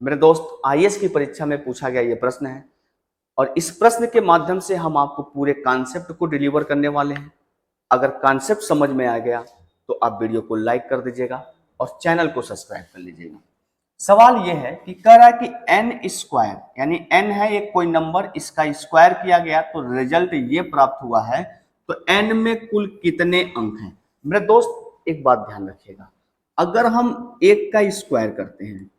मेरे दोस्त, आईएएस की परीक्षा में पूछा गया ये प्रश्न है और इस प्रश्न के माध्यम से हम आपको पूरे कॉन्सेप्ट को डिलीवर करने वाले हैं। अगर कॉन्सेप्ट समझ में आ गया तो आप वीडियो को लाइक कर दीजिएगा और चैनल को सब्सक्राइब कर लीजिएगा। सवाल यह है कि कह रहा है कि एन स्क्वायर, यानी एन है एक कोई नंबर, इसका स्क्वायर किया गया तो रिजल्ट ये प्राप्त हुआ है, तो एन में कुल कितने अंक हैं। मेरे दोस्त एक बात ध्यान रखिएगा, अगर हम एक का स्क्वायर करते हैं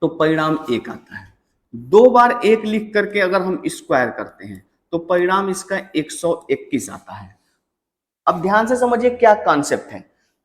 तो परिणाम एक आता है। दो बार एक लिख करके अगर हम स्क्वायर करते हैं तो परिणाम इसका 121 आता है। अब ध्यान से समझिए क्या कॉन्सेप्ट है।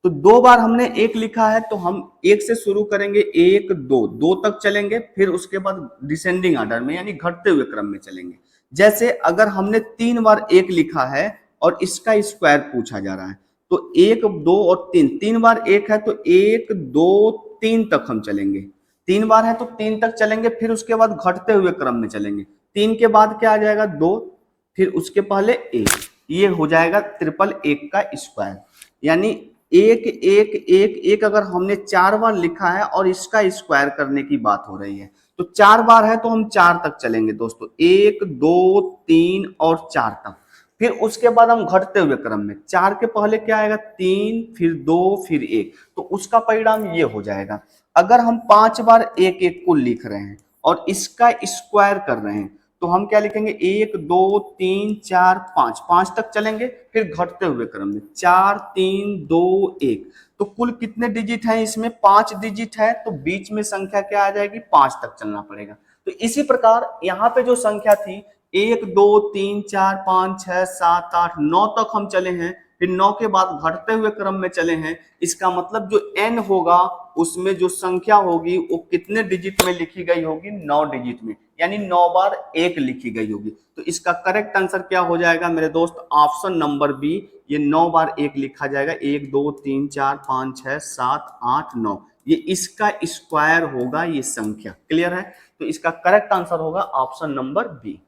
तो दो बार हमने एक लिखा है तो हम एक से शुरू करेंगे, एक दो, दो तक चलेंगे, फिर उसके बाद डिसेंडिंग ऑर्डर में यानी घटते हुए क्रम में चलेंगे। जैसे अगर हमने तीन बार एक लिखा है और इसका स्क्वायर पूछा जा रहा है तो एक, दो और तीन, तीन बार एक है तो एक, दो, तीन तक हम चलेंगे। तीन बार है तो तीन तक चलेंगे, फिर उसके बाद घटते हुए क्रम में चलेंगे। तीन के बाद क्या आ जाएगा, दो, फिर उसके पहले एक, ये हो जाएगा ट्रिपल एक का स्क्वायर। यानी एक एक एक एक अगर हमने चार बार लिखा है और इसका स्क्वायर करने की बात हो रही है तो चार बार है तो हम चार तक चलेंगे दोस्तों, एक, दो, तीन और चार तक। फिर उसके बाद हम घटते हुए क्रम में, चार के पहले क्या आएगा, तीन, फिर दो, फिर एक, तो उसका परिणाम ये हो जाएगा। अगर हम पांच बार एक एक को लिख रहे हैं और इसका स्क्वायर कर रहे हैं तो हम क्या लिखेंगे, एक, दो, तीन, चार, पांच, पांच तक चलेंगे, फिर घटते हुए क्रम में चार, तीन, दो, एक। तो कुल कितने डिजिट हैं इसमें, पांच डिजिट है, तो बीच में संख्या क्या आ जाएगी, पांच तक चलना पड़ेगा। तो इसी प्रकार यहाँ पे जो संख्या थी, एक, दो, तीन, चार, पांच, छह, सात, आठ, नौ तक हम चले हैं, फिर नौ के बाद घटते हुए क्रम में चले हैं। इसका मतलब जो एन होगा उसमें जो संख्या होगी वो कितने डिजिट में लिखी गई होगी, नौ डिजिट में, यानी नौ बार एक लिखी गई होगी। तो इसका करेक्ट आंसर क्या हो जाएगा मेरे दोस्त, ऑप्शन नंबर बी, ये नौ बार एक लिखा जाएगा, एक, दो, तीन, चार, पांच, छह, सात, आठ, नौ, ये इसका स्क्वायर होगा ये संख्या। क्लियर है? तो इसका करेक्ट आंसर होगा ऑप्शन नंबर बी।